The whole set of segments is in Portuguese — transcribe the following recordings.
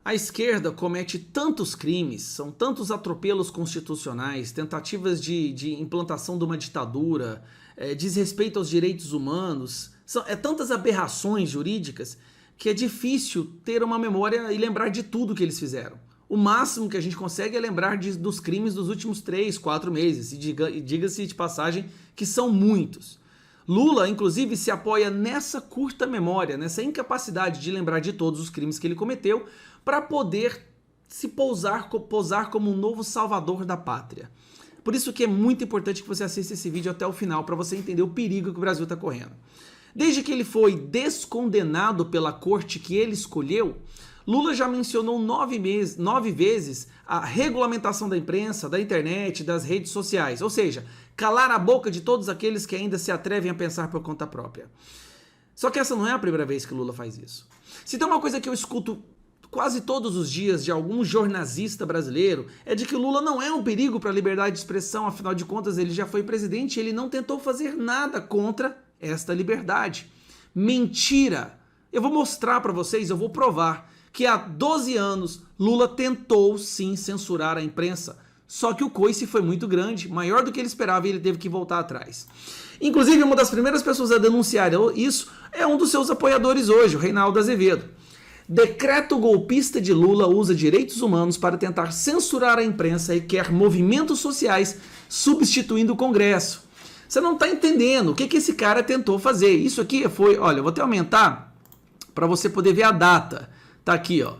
A esquerda comete tantos crimes, são tantos atropelos constitucionais, tentativas de implantação de uma ditadura, desrespeito aos direitos humanos, tantas aberrações jurídicas que é difícil ter uma memória e lembrar de tudo que eles fizeram. O máximo que a gente consegue é lembrar dos crimes dos últimos 3, 4 meses, e diga-se de passagem que são muitos. Lula, inclusive, se apoia nessa curta memória, nessa incapacidade de lembrar de todos os crimes que ele cometeu, para poder se posar como um novo salvador da pátria. Por isso que é muito importante que você assista esse vídeo até o final, para você entender o perigo que o Brasil está correndo. Desde que ele foi descondenado pela corte que ele escolheu, Lula já mencionou 9 vezes a regulamentação da imprensa, da internet, das redes sociais, ou seja, calar a boca de todos aqueles que ainda se atrevem a pensar por conta própria. Só que essa não é a primeira vez que Lula faz isso. Se tem uma coisa que eu escuto quase todos os dias de algum jornalista brasileiro, é de que Lula não é um perigo para a liberdade de expressão, afinal de contas ele já foi presidente e ele não tentou fazer nada contra esta liberdade. Mentira! Eu vou mostrar para vocês, eu vou provar que há 12 anos Lula tentou sim censurar a imprensa, só que o coice foi muito grande, maior do que ele esperava e ele teve que voltar atrás. Inclusive, uma das primeiras pessoas a denunciar isso é um dos seus apoiadores hoje, o Reinaldo Azevedo. Decreto golpista de Lula usa direitos humanos para tentar censurar a imprensa e quer movimentos sociais substituindo o Congresso. Você não está entendendo o que esse cara tentou fazer. Isso aqui foi, olha, eu vou até aumentar para você poder ver a data. Tá aqui, ó.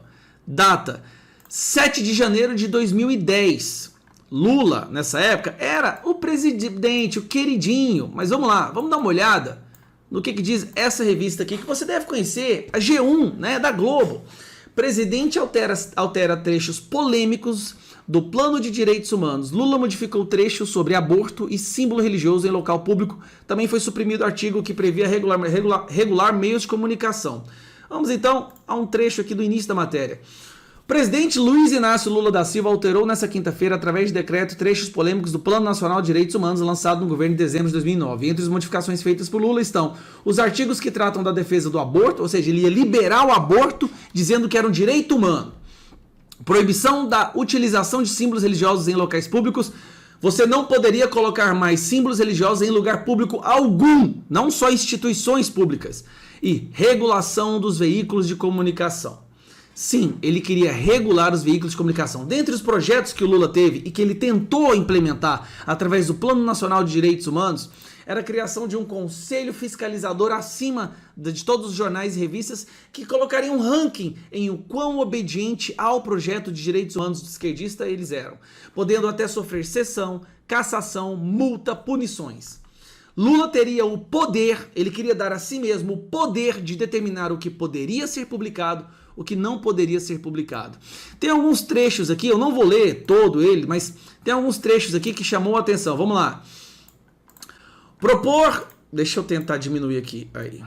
Data 7 de janeiro de 2010. Lula, nessa época, era o presidente, o queridinho. Mas vamos lá, vamos dar uma olhada no que diz essa revista aqui, que você deve conhecer, a G1, né, da Globo. Presidente altera trechos polêmicos do Plano de Direitos Humanos. Lula modificou trecho sobre aborto e símbolo religioso em local público. Também foi suprimido o artigo que previa regular meios de comunicação. Vamos então a um trecho aqui do início da matéria. O presidente Luiz Inácio Lula da Silva alterou nesta quinta-feira, através de decreto, trechos polêmicos do Plano Nacional de Direitos Humanos lançado no governo em dezembro de 2009. Entre as modificações feitas por Lula estão os artigos que tratam da defesa do aborto, ou seja, ele ia liberar o aborto, dizendo que era um direito humano. Proibição da utilização de símbolos religiosos em locais públicos. Você não poderia colocar mais símbolos religiosos em lugar público algum, não só instituições públicas. E regulação dos veículos de comunicação. Sim, ele queria regular os veículos de comunicação. Dentre os projetos que o Lula teve e que ele tentou implementar através do Plano Nacional de Direitos Humanos, era a criação de um conselho fiscalizador acima de todos os jornais e revistas que colocaria um ranking em o quão obediente ao projeto de direitos humanos do esquerdista eles eram, podendo até sofrer cessão, cassação, multa, punições. Lula teria o poder, ele queria dar a si mesmo o poder de determinar o que poderia ser publicado, o que não poderia ser publicado. Tem alguns trechos aqui, eu não vou ler todo ele, mas tem alguns trechos aqui que chamou a atenção. Vamos lá. Deixa eu tentar diminuir aqui. Aí.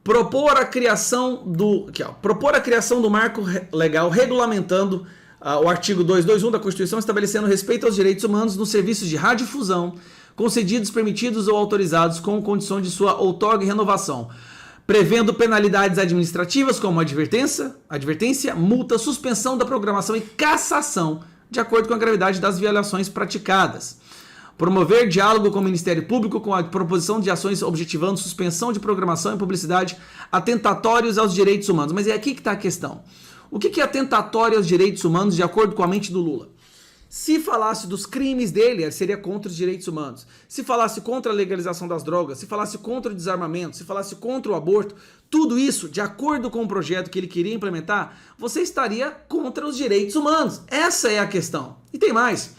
Propor a criação do marco legal regulamentando o artigo 221 da Constituição, estabelecendo respeito aos direitos humanos nos serviços de radiodifusão, concedidos, permitidos ou autorizados com condição de sua outorga e renovação, prevendo penalidades administrativas como advertência, multa, suspensão da programação e cassação, de acordo com a gravidade das violações praticadas. Promover diálogo com o Ministério Público com a proposição de ações objetivando suspensão de programação e publicidade atentatórios aos direitos humanos. Mas é aqui que está a questão. O que é atentatório aos direitos humanos de acordo com a mente do Lula? Se falasse dos crimes dele, seria contra os direitos humanos. Se falasse contra a legalização das drogas, se falasse contra o desarmamento, se falasse contra o aborto, tudo isso, de acordo com o projeto que ele queria implementar, você estaria contra os direitos humanos. Essa é a questão. E tem mais.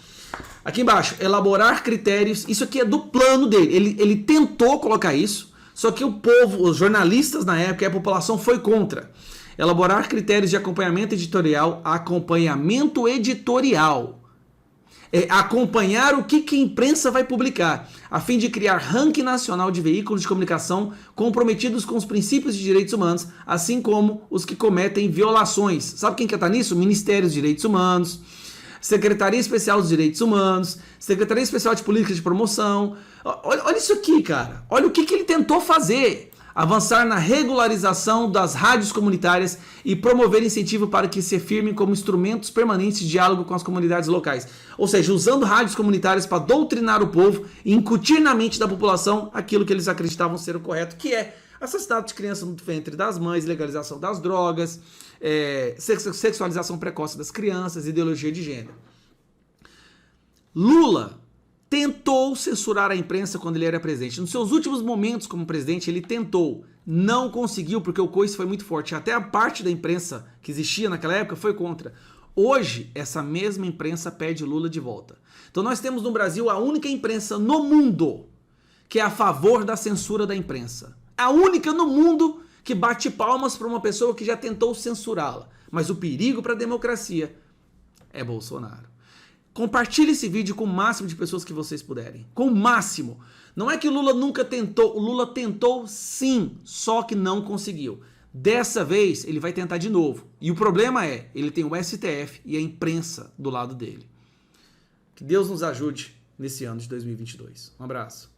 Aqui embaixo, elaborar critérios, isso aqui é do plano dele. Ele tentou colocar isso, só que o povo, os jornalistas na época e a população foi contra. Elaborar critérios de acompanhamento editorial, acompanhar o que a imprensa vai publicar, a fim de criar ranking nacional de veículos de comunicação comprometidos com os princípios de direitos humanos, assim como os que cometem violações. Sabe quem que está nisso? Ministério dos Direitos Humanos, Secretaria Especial dos Direitos Humanos, Secretaria Especial de Política de Promoção. Olha isso aqui, cara. Olha o que ele tentou fazer. avançar na regularização das rádios comunitárias e promover incentivo para que se firmem como instrumentos permanentes de diálogo com as comunidades locais. Ou seja, usando rádios comunitárias para doutrinar o povo e incutir na mente da população aquilo que eles acreditavam ser o correto, que é assassinato de crianças no ventre das mães, legalização das drogas, sexualização precoce das crianças, ideologia de gênero. Lula tentou censurar a imprensa quando ele era presidente. Nos seus últimos momentos como presidente, ele tentou. Não conseguiu, porque o coice foi muito forte. Até a parte da imprensa que existia naquela época foi contra. Hoje, essa mesma imprensa pede Lula de volta. Então nós temos no Brasil a única imprensa no mundo que é a favor da censura da imprensa. A única no mundo que bate palmas para uma pessoa que já tentou censurá-la. Mas o perigo para a democracia é Bolsonaro. Compartilhe esse vídeo com o máximo de pessoas que vocês puderem. Com o máximo. Não é que o Lula nunca tentou. O Lula tentou sim, só que não conseguiu. Dessa vez, ele vai tentar de novo. E o problema é, ele tem o STF e a imprensa do lado dele. Que Deus nos ajude nesse ano de 2022. Um abraço.